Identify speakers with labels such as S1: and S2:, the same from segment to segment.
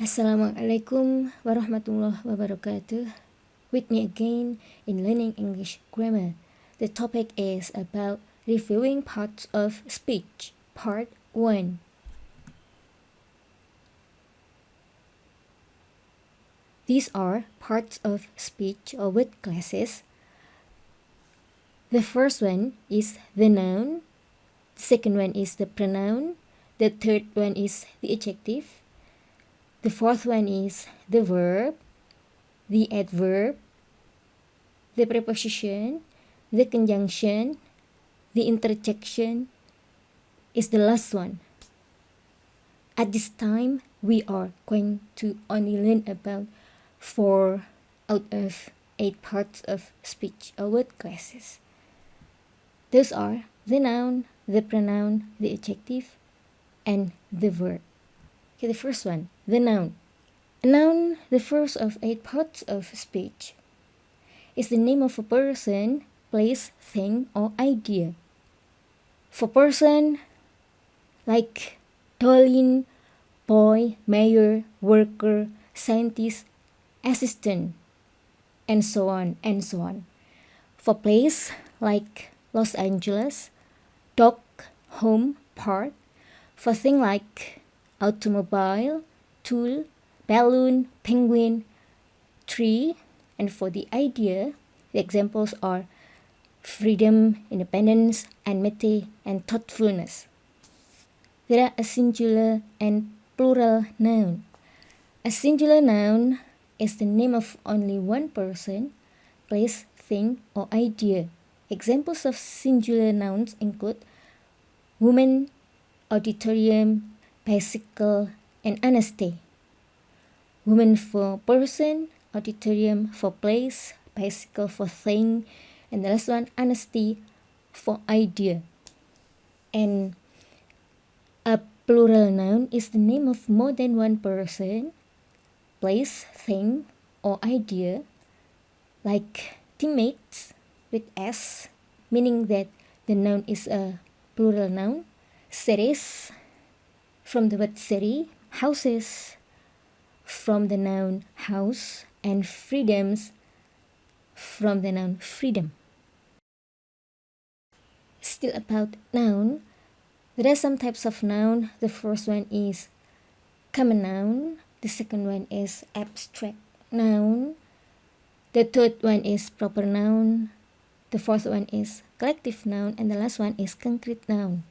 S1: Assalamualaikum warahmatullahi wabarakatuh. With me again in Learning English Grammar. The topic is about reviewing parts of speech, part 1. These are parts of speech or word classes. The first one is the noun, the second one is the pronoun, the third one is the adjective, the fourth one is the verb, the adverb, the preposition, the conjunction, the interjection is the last one. At this time, we are going to only learn about 4 out of 8 parts of speech or word classes. Those are the noun, the pronoun, the adjective, and the verb. Okay, the first one, the noun. A noun, the first of 8 parts of speech, is the name of a person, place, thing, or idea. For person, like Dolin, boy, mayor, worker, scientist, assistant, and so on and so on. For place, like Los Angeles, dog, home, park. For thing like automobile, tool, balloon, penguin, tree. And for the idea, the examples are freedom, independence, amity, and thoughtfulness. There are a singular and plural noun. A singular noun is the name of only one person, place, thing, or idea. Examples of singular nouns include woman, auditorium, bicycle, and honesty. Woman for person, auditorium for place, bicycle for thing, and the last one, honesty for idea. And a plural noun is the name of more than one person, place, thing, or idea, like teammates with S, meaning that the noun is a plural noun. Cities, from the word city, houses, from the noun house, and freedoms, from the noun freedom. Still about noun, there are some types of noun. The first one is common noun, the second one is abstract noun, the third one is proper noun, the fourth one is collective noun, and the last one is concrete noun.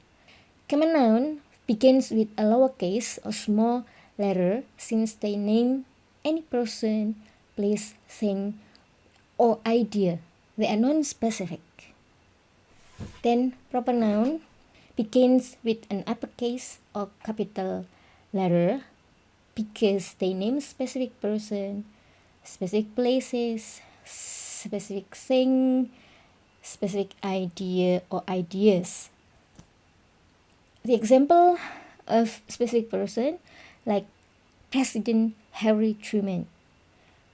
S1: Common noun begins with a lowercase or small letter since they name any person, place, thing, or idea. They are non-specific. Then proper noun begins with an uppercase or capital letter because they name specific person, specific places, specific thing, specific idea or ideas. The example of specific person like President Harry Truman,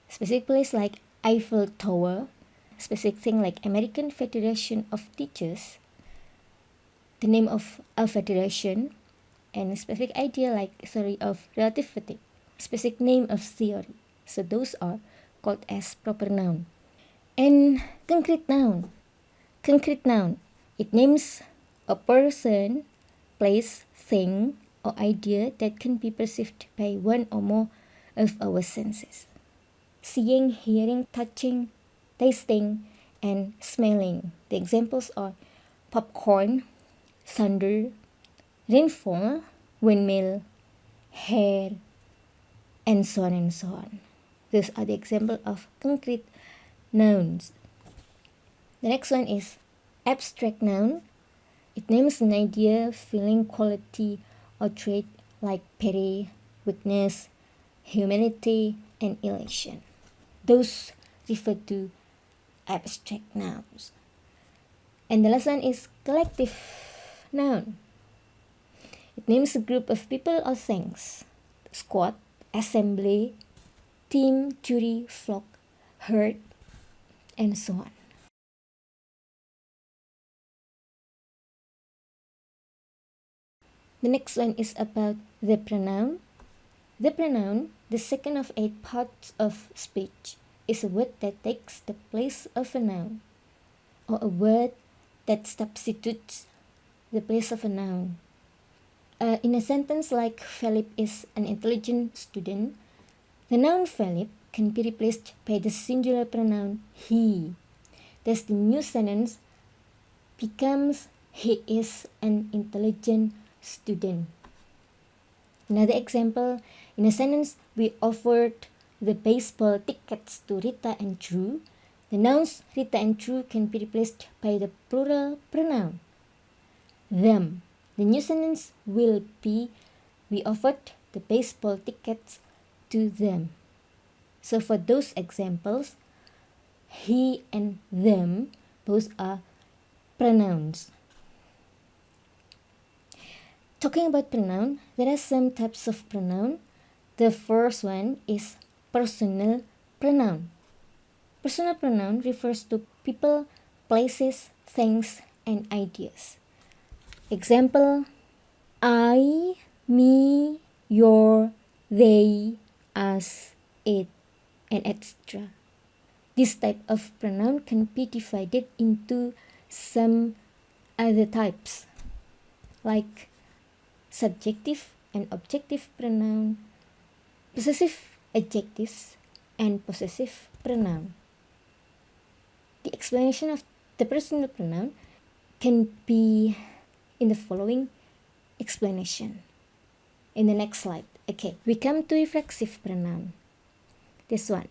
S1: specific place like Eiffel Tower, specific thing like American Federation of Teachers, the name of a federation, and a specific idea like theory of relativity, specific name of theory. So those are called as proper noun. And concrete noun. Concrete noun, it names a person, place, thing, or idea that can be perceived by one or more of our senses. Seeing, hearing, touching, tasting, and smelling. The examples are popcorn, thunder, rainfall, windmill, hair, and so on and so on. Those are the examples of concrete nouns. The next one is abstract noun. It names an idea, feeling, quality, or trait like pity, weakness, humanity, and elation. Those refer to abstract nouns. And the last one is collective noun. It names a group of people or things. Squad, assembly, team, jury, flock, herd, and so on. The next one is about the pronoun. The pronoun, the second of 8 parts of speech, is a word that takes the place of a noun, or a word that substitutes the place of a noun. In a sentence like Philip is an intelligent student, the noun Philip can be replaced by the singular pronoun he. Thus the new sentence becomes he is an intelligent student. Another example, in a sentence, we offered the baseball tickets to Rita and Drew. The nouns Rita and Drew can be replaced by the plural pronoun them. The new sentence will be, we offered the baseball tickets to them. So for those examples, he and them both are pronouns. Talking about pronoun, there are some types of pronoun. The first one is personal pronoun. Personal pronoun refers to people, places, things, and ideas. Example, I, me, your, they, us, it, and etc. This type of pronoun can be divided into some other types, like subjective and objective pronoun, possessive adjectives, and possessive pronoun. The explanation of the personal pronoun can be in the following explanation. In the next slide. Okay, we come to reflexive pronoun. This one.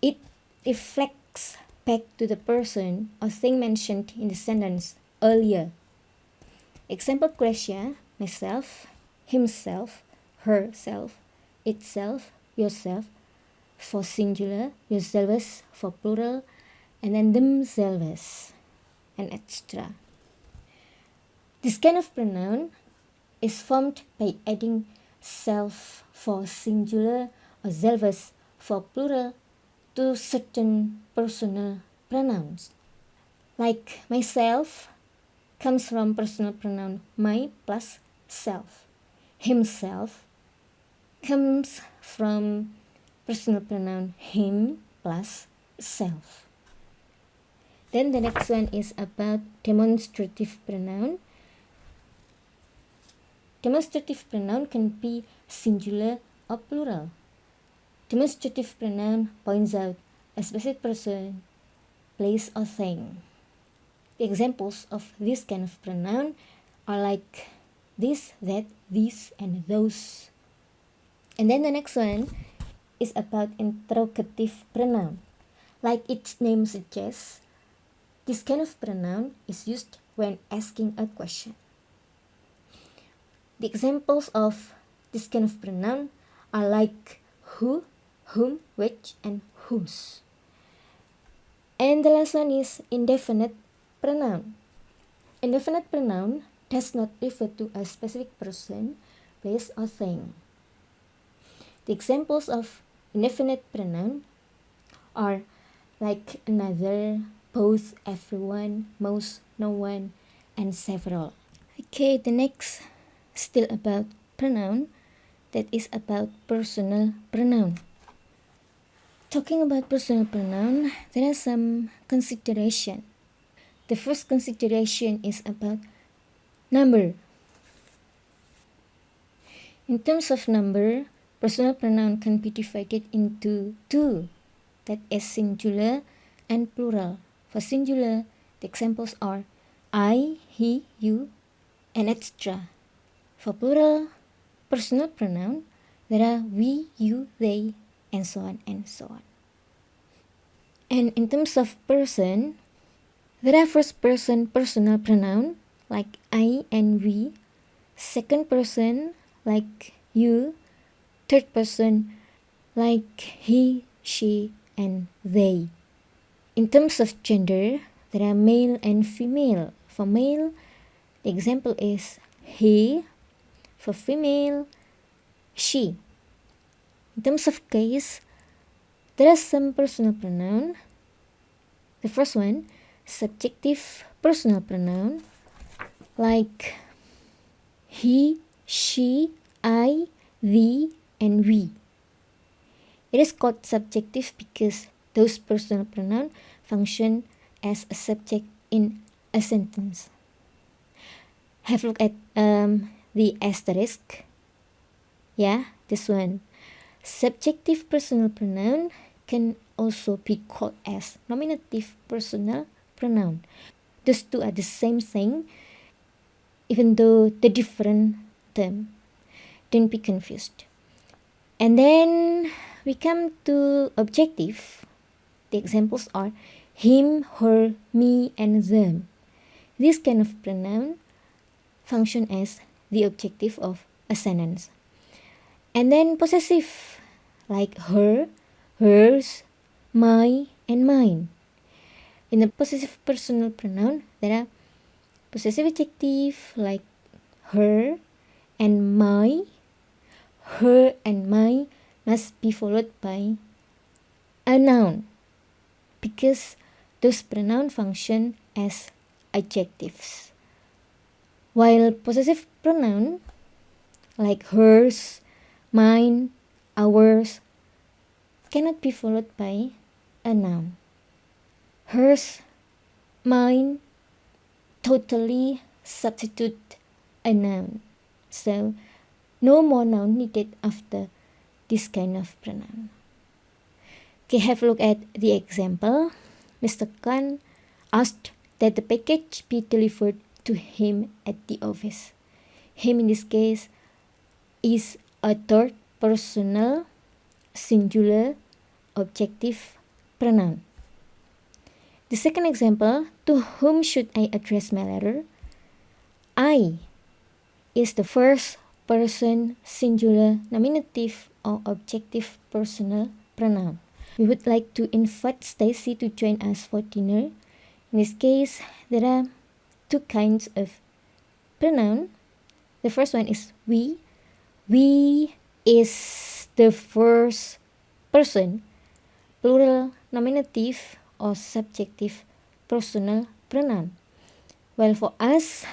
S1: It reflects back to the person or thing mentioned in the sentence earlier. Example question, myself, himself, herself, itself, yourself, for singular, yourselves for plural, and then themselves, and etc. This kind of pronoun is formed by adding self for singular or selves for plural to certain personal pronouns. Like myself comes from personal pronoun my plus self. Himself comes from personal pronoun him plus self. Then the next one is about demonstrative pronoun. Demonstrative pronoun can be singular or plural. Demonstrative pronoun points out a specific person, place, or thing. The examples of this kind of pronoun are like this, that, these, and those. And then the next one is about interrogative pronoun. Like its name suggests, this kind of pronoun is used when asking a question. The examples of this kind of pronoun are like who, whom, which, and whose. And the last one is indefinite pronoun. Indefinite pronoun does not refer to a specific person, place, or thing. The examples of indefinite pronoun are like another, both, everyone, most, no one, and several. Okay, the next still about pronoun, that is about personal pronoun. Talking about personal pronoun, there are some consideration. The first consideration is about number. In terms of number, personal pronoun can be divided into two, that is singular and plural. For singular, the examples are I, he, you, and etc. For plural personal pronoun, there are we, you, they, and so on and so on. And in terms of person, there are first person personal pronoun like I and we, second person like you, third person like he, she, and they. In terms of gender, there are male and female. For male, the example is he. For female, she. In terms of case, there are some personal pronoun. The first one, subjective personal pronoun, like he, she, I, thee, and we. It is called subjective because those personal pronouns function as a subject in a sentence. Have a look at the asterisk. Yeah, this one. Subjective personal pronoun can also be called as nominative personal pronoun. Those two are the same thing, even though the different term. Don't be confused. And then we come to objective. The examples are him, her, me, and them. This kind of pronoun function as the objective of a sentence. And then possessive, like her, hers, my, and mine. In the possessive personal pronoun, there are possessive adjective like her and my. Her and my must be followed by a noun because those pronouns function as adjectives. While possessive pronoun like hers, mine, ours cannot be followed by a noun. Hers, mine totally substitute a noun. So no more noun needed after this kind of pronoun. Okay, have a look at the example. Mr. Khan asked that the package be delivered to him at the office. Him in this case is a third personal singular objective pronoun. The second example, to whom should I address my letter? I is the first person singular nominative or objective personal pronoun. We would like to invite Stacy to join us for dinner. In this case, there are two kinds of pronoun. The first one is we. We is the first person plural nominative or subjective personal pronoun. Well, for us,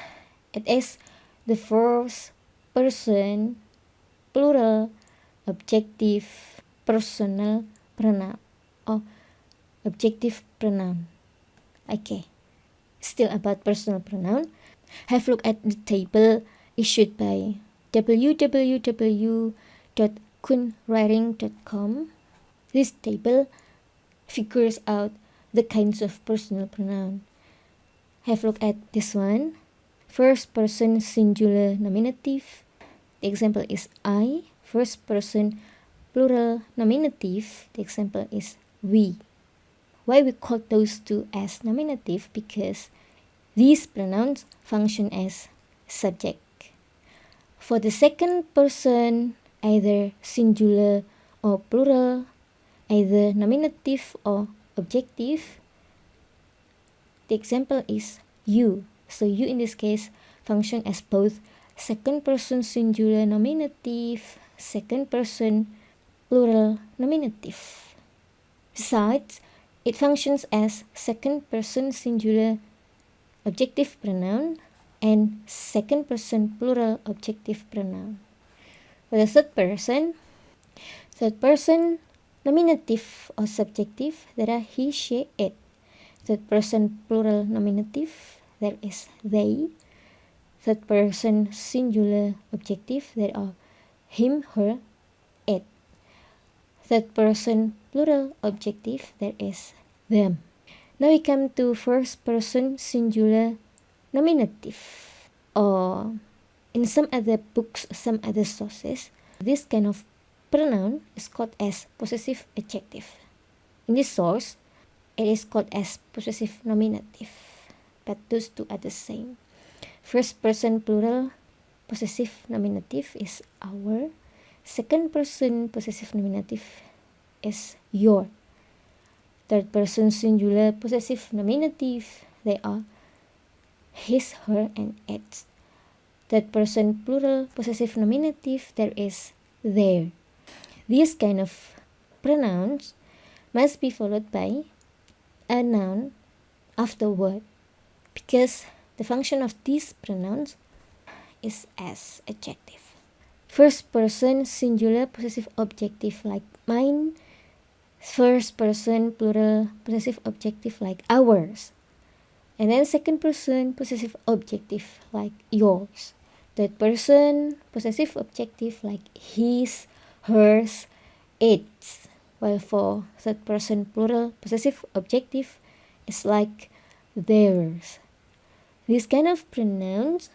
S1: it is the first person plural objective personal pronoun or objective pronoun. Okay, still about personal pronoun. Have a look at the table issued by www.kunwriting.com. This table figures out the kinds of personal pronoun. Have a look at this one. First person singular nominative. The example is I. First person plural nominative. The example is we. Why we call those two as nominative? Because these pronouns function as subject. For the second person, either singular or plural, either nominative or objective, the example is you. So you in this case function as both second person singular nominative, second person plural nominative. Besides, it functions as second person singular objective pronoun and second person plural objective pronoun. For the third person nominative or subjective, there are he, she, it. Third person plural nominative, there is they. Third person singular objective, there are him, her, it. Third person plural objective, there is them. Now we come to first person singular nominative, or in some other books, some other sources, this kind of pronoun is called as possessive adjective. In this source, it is called as possessive nominative, but those two are the same. First person plural possessive nominative is our. Second person possessive nominative is your. Third person singular possessive nominative, they are his, her, and its. Third person plural possessive nominative, there is their. These kind of pronouns must be followed by a noun afterward because the function of these pronouns is as adjective. First person singular possessive objective like mine. First person plural possessive objective like ours. And then second person possessive objective like yours. Third person possessive objective like his, hers, its. While for third person plural possessive objective is like theirs. This kind of pronouns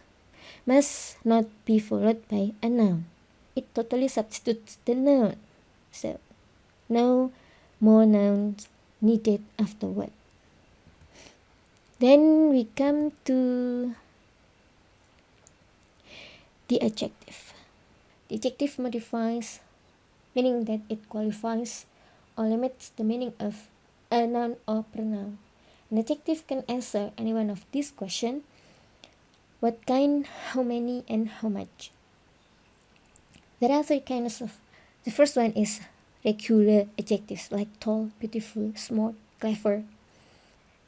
S1: must not be followed by a noun. It totally substitutes the noun. So no more nouns needed afterward. Then we come to the adjective. The adjective modifies, meaning that it qualifies or limits the meaning of a noun or pronoun. An adjective can answer any one of these questions: what kind, how many, and how much. There are three kinds of. The first one is regular adjectives like tall, beautiful, smart, clever.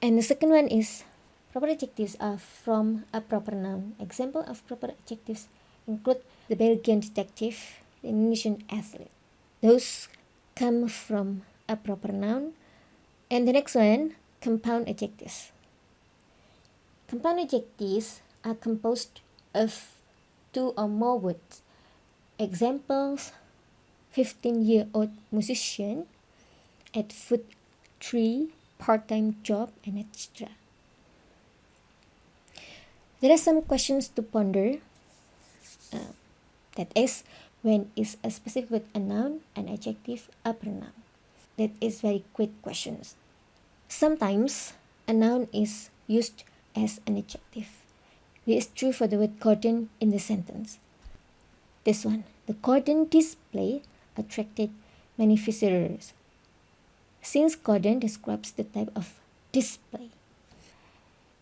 S1: And the second one is proper adjectives are from a proper noun. Example of proper adjectives include the Belgian detective, the Indonesian athlete. Those come from a proper noun. And the next one, compound adjectives. Compound adjectives are composed of two or more words. Examples: 15-year-old musician, at foot tree, part-time job, and etc. There are some questions to ponder. That is, when is a specific word a noun, an adjective, a pronoun? That is very quick questions. Sometimes a noun is used as an adjective. This is true for the word garden in the sentence. This one, the garden display attracted many visitors. Since garden describes the type of display.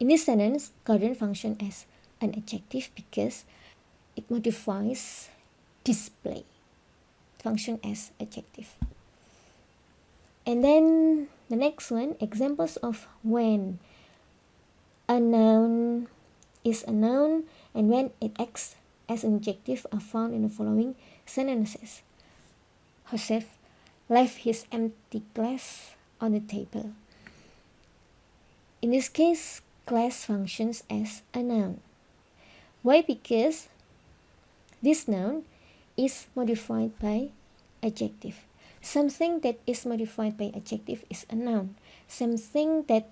S1: In this sentence, garden functions as an adjective because it modifies display. Function as adjective. And then the next one, examples of when a noun is a noun and when it acts as an adjective are found in the following sentences. Joseph left his empty glass on the table. In this case, glass functions as a noun. Why? Because this noun is modified by adjective. Something that is modified by adjective is a noun. Something that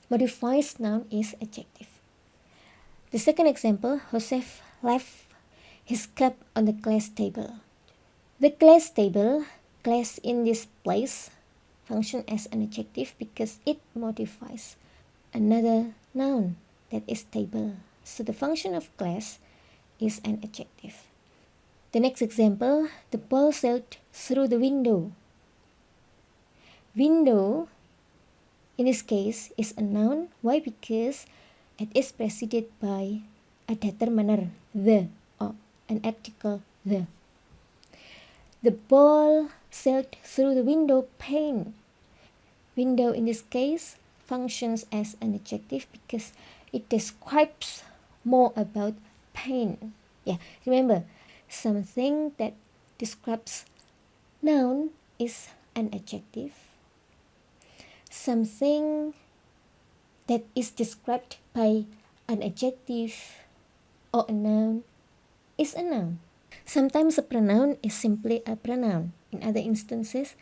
S1: modifies noun is adjective. The second example, Joseph left his cup on the glass table. The glass table, glass in this place, function as an adjective because it modifies another noun that is table. So the function of glass is an adjective. The next example, the ball sailed through the window. Window, in this case, is a noun. Why? Because it is preceded by a determiner, the, or an article, the. The ball sailed through the window pane. Window, in this case, functions as an adjective because it describes more about pane. Yeah, remember, something that describes noun is an adjective. Something that is described by an adjective or a noun is a noun. Sometimes a pronoun is simply a pronoun. In other instances,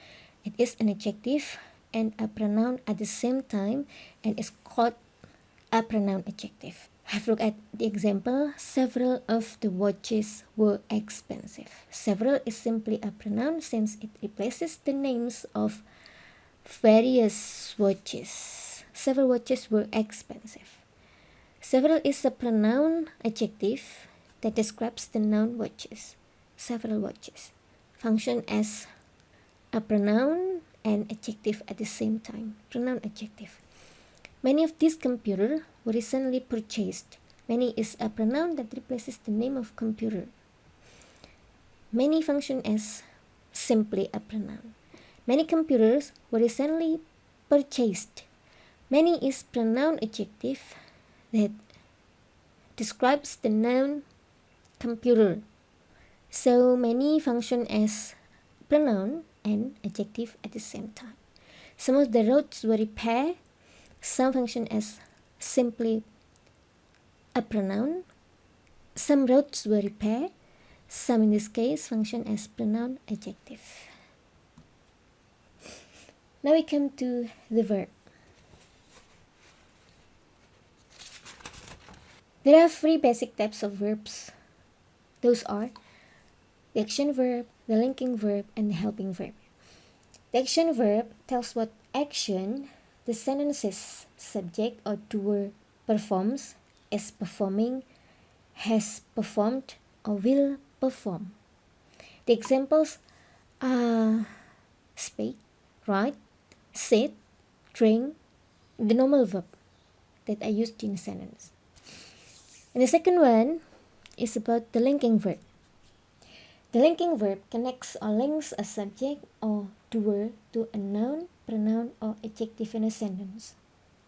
S1: it is an adjective and a pronoun at the same time and is called a pronoun adjective. Have a look at the example. Several of the watches were expensive. Several is simply a pronoun since it replaces the names of various watches. Several watches were expensive. Several is a pronoun adjective that describes the noun watches. Several watches function as a pronoun and adjective at the same time. Pronoun adjective. Many of these computers were recently purchased. Many is a pronoun that replaces the name of computer. Many function as simply a pronoun. Many computers were recently purchased. Many is pronoun adjective that describes the noun computer. So many function as pronoun and adjective at the same time. Some of the roads were repaired. Some function as simply a pronoun. Some roads were repaired. Some in this case function as pronoun adjective. Now we come to the verb. There are three basic types of verbs. Those are the action verb, the linking verb, and the helping verb. The action verb tells what action the sentence's subject or doer performs, is performing, has performed, or will perform. The examples are speak, write, sit, drink, the normal verb that are used in a sentence. And the second one is about the linking verb. The linking verb connects or links a subject or doer to a noun, pronoun, or adjective in a sentence.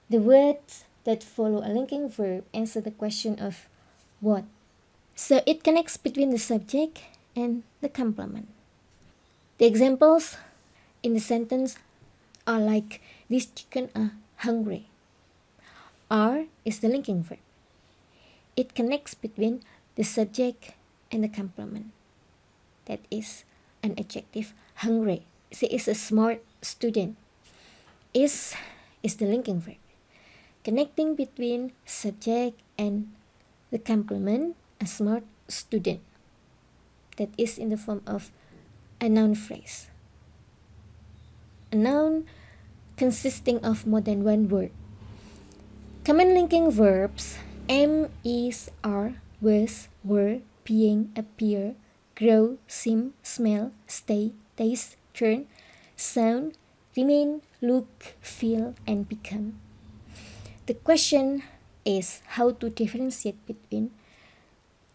S1: The words that follow a linking verb answer the question of what. So it connects between the subject and the complement. The examples in the sentence are like, these chicken are hungry. Are is the linking verb. It connects between the subject and the complement. That is an adjective, hungry. She is a smart student. Is the linking verb. Connecting between subject and the complement, a smart student. That is in the form of a noun phrase. A noun consisting of more than one word. Common linking verbs am, is, are, was, were, being, appear, grow, seem, smell, stay, taste, turn, sound, remain, look, feel, and become. The question is how to differentiate between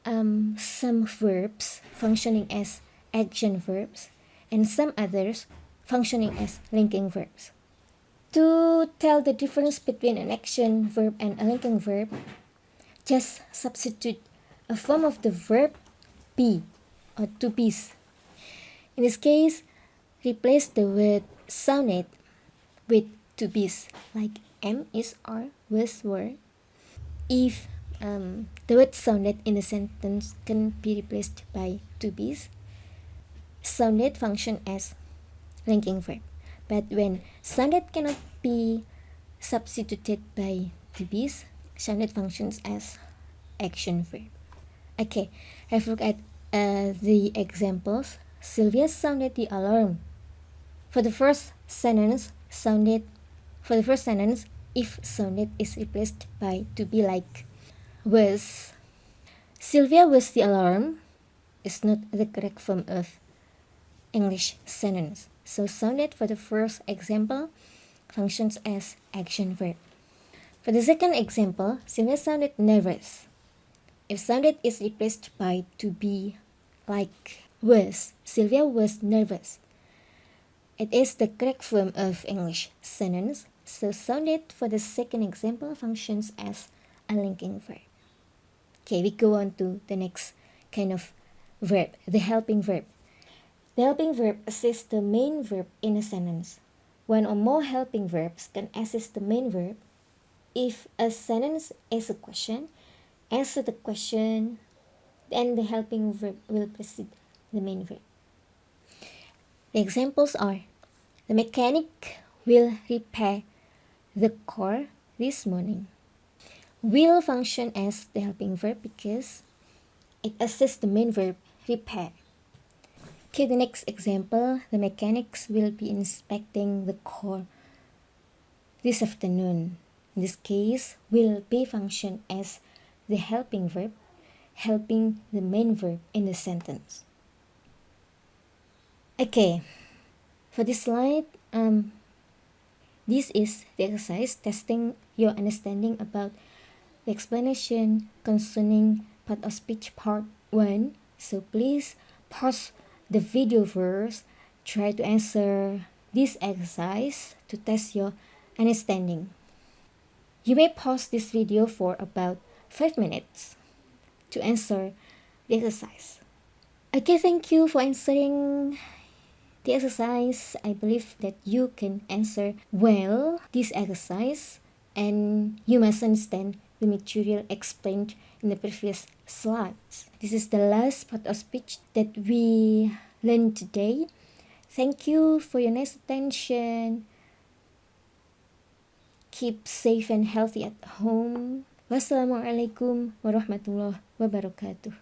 S1: some verbs functioning as action verbs and some others functioning as linking verbs. To tell the difference between an action verb and a linking verb, just substitute a form of the verb be or to be. In this case, replace the word sounded with to be, like am, is, are, was, were. If the word sounded in the sentence can be replaced by to be, sounded function as linking verb. But when sounded cannot be substituted by to be, sounded functions as action verb. Okay, have a look at the examples. Sylvia sounded the alarm. For the first sentence, if sounded is replaced by to be, like was. Sylvia was the alarm is not the correct form of English sentence. So sounded for the first example functions as action verb. For the second example, Sylvia sounded nervous. If sounded is replaced by to be, like was, Sylvia was nervous. It is the correct form of English sentence. So sounded for the second example functions as a linking verb. Okay, we go on to the next kind of verb, the helping verb. The helping verb assists the main verb in a sentence. One or more helping verbs can assist the main verb. If a sentence is a question, answer the question, then the helping verb will precede the main verb. The examples are, the mechanic will repair the car this morning. Will function as the helping verb because it assists the main verb repair. Okay, the next example, the mechanics will be inspecting the car this afternoon. In this case, will be function as the helping verb, helping the main verb in the sentence. Okay, for this slide, this is the exercise testing your understanding about the explanation concerning part of speech part 1. So please pause the video first, try to answer this exercise to test your understanding. You may pause this video for about 5 minutes to answer the exercise. Okay, thank you for answering the exercise. I believe that you can answer well this exercise and you must understand the material explained in the previous slides. This is the last part of speech that we learned today. Thank you for your nice attention. Keep safe and healthy at home. Wassalamualaikum warahmatullahi wabarakatuh.